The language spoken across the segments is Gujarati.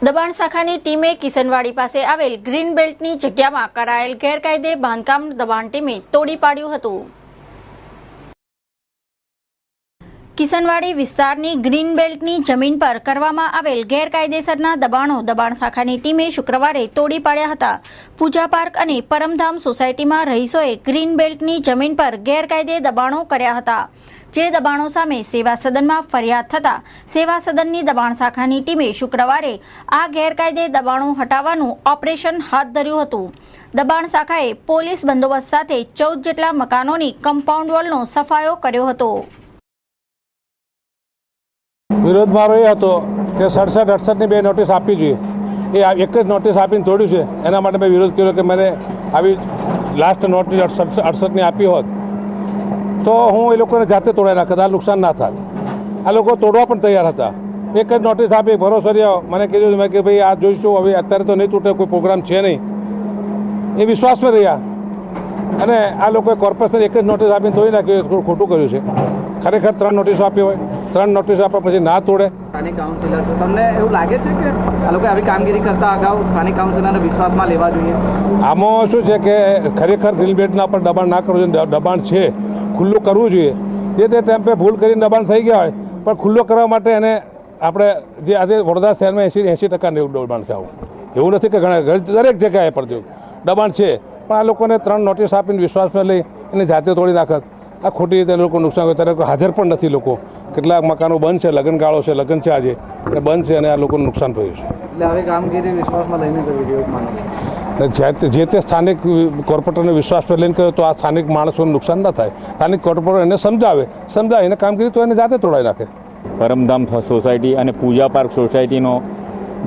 દબાણ શાખાની ટીમે કિશનવાડી પાસે આવેલ ગ્રીન બેલ્ટની જગ્યામાં કરાયેલ ગેરકાયદે બાંધકામ દબાણ ટીમે તોડી પાડ્યું હતું। કિશનવાડી વિસ્તારની ગ્રીન બેલ્ટની જમીન પર કરવામાં આવેલ ગેરકાયદેસરના દબાણો દબાણ શાખાની ટીમે શુક્રવારે તોડી પાડ્યા હતા। પૂજા પાર્ક અને પરમધામ સોસાયટીમાં રહીશોએ ગ્રીન બેલ્ટની જમીન પર ગેરકાયદે દબાણો કર્યા હતા। જે દબાણો સામે સેવા સદનમાં ફરિયાદ થતા સેવા સદનની દબાણ શાખાની ટીમે શુક્રવારે આ ગેરકાયદે દબાણો હટાવવાનું ઓપરેશન હાથ ધર્યું હતું। દબાણ શાખાએ પોલીસ બંદોબસ્ત સાથે 14 જેટલા મકાનોની કમ્પાઉન્ડ વોલનો સફાયો કર્યો હતો। વિરોધ મારો એ હતો કે 67-68ની બે નોટિસ આપવી જોઈએ, એ એક જ નોટિસ આપીને તોડ્યું છે। એના માટે મેં વિરોધ કર્યો કે મને આવી લાસ્ટ નોટિસ 68ની આપી હોત તો હું એ લોકોને જાતે તોડાવી નાખત, આ નુકસાન ના થાય। આ લોકો તોડવા પણ તૈયાર હતા। એક જ નોટિસ આપી, ભરોસો રહ્યો, મને કીધું મેં કે ભાઈ આ જોઈશું, હવે અત્યારે તો નહીં તૂટે, કોઈ પ્રોગ્રામ છે નહીં, એ વિશ્વાસમાં રહ્યા અને આ લોકોએ કોર્પોરેશન એક જ નોટિસ આપીને તોડી નાખ્યું, ખોટું કર્યું છે। ખરેખર 3 નોટિસો આપી હોય, 3 નોટિસ આપ્યા પછી ના તોડે। સ્થાનિક કાઉન્સિલર છો, તમને એવું લાગે છે કે આ લોકો આવી કામગીરી કરતા અગાઉ સ્થાનિક કાઉન્સિલરને વિશ્વાસમાં લેવા જોઈએ? આમાં શું છે કે ખરેખર ગ્રીન બેલ્ટના પર દબાણ ના કરવું જોઈએ, દબાણ છે ખુલ્લું કરવું જોઈએ। જે તે ટાઈમ પર ભૂલ કરીને દબાણ થઈ ગયા હોય પણ ખુલ્લો કરવા માટે એને આપણે જે આજે વડોદરા શહેરમાં 80% દબાણ છે। આવું એવું નથી કે ઘણા દરેક જગ્યાએ પર દબાણ છે, પણ આ લોકોને 3 નોટિસ આપીને વિશ્વાસમાં લઈ એને જાતે તોડી નાખત, આ ખોટી રીતે લોકો નુકસાન કરે। ત્યારે હાજર પણ નથી લોકો, કેટલાક મકાનો બંધ છે, લગ્નગાળો છે, લગ્ન છે આજે અને બંધ છે અને આ લોકોને નુકસાન થયું છે। એટલે હવે કામગીરી વિશ્વાસમાં લઈને કરવી જોઈએ માનો છો? જે તે સ્થાનિક કોર્પોરેટરને વિશ્વાસમાં લઈને કર્યો તો આ સ્થાનિક માણસોને નુકસાન ન થાય। સ્થાનિક કોર્પોરેટર એને સમજાવીને કામગીરી તો એને જાતે તોડાવી નાખે। પરમધામ સોસાયટી અને પૂજા પાર્ક સોસાયટીનો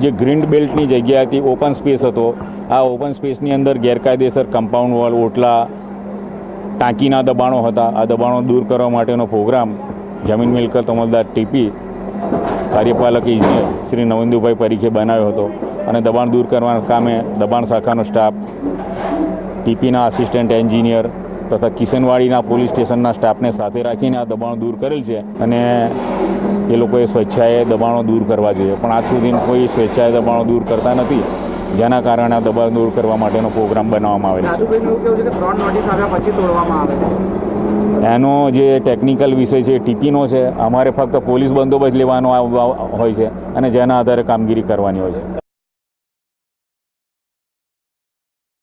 જે ગ્રીન બેલ્ટની જગ્યા હતી, ઓપન સ્પેસ હતો, આ ઓપન સ્પેસની અંદર ગેરકાયદેસર કમ્પાઉન્ડ વોલ, ઓટલા, ટાંકીના દબાણો હતા। આ દબાણો દૂર કરવા માટેનો પ્રોગ્રામ જમીન મિલકત અમલદાર ટીપી, કાર્યપાલક ઇજનેર શ્રી નવિન્દુભાઈ પરીખે બનાવ્યો હતો અને દબાણ દૂર કરવાના કામે દબાણ શાખાનો સ્ટાફ, ટીપીના આસિસ્ટન્ટ એન્જિનિયર તથા કિશનવાડીના પોલીસ સ્ટેશનના સ્ટાફને સાથે રાખીને આ દબાણો દૂર કરેલ છે અને એ લોકોએ સ્વેચ્છાએ દબાણો દૂર કરવા જોઈએ, પણ આજ સુધી કોઈ સ્વેચ્છાએ દબાણો દૂર કરતા નથી, જેના કારણે આ દબાણ દૂર કરવા માટેનો પ્રોગ્રામ બનાવવામાં આવેલ છે। એનો જે ટેકનિકલ વિષય છે ટીપીનો છે, અમારે ફક્ત પોલીસ બંદોબસ્ત લેવાનો હોય છે અને જેના આધારે કામગીરી કરવાની હોય છે।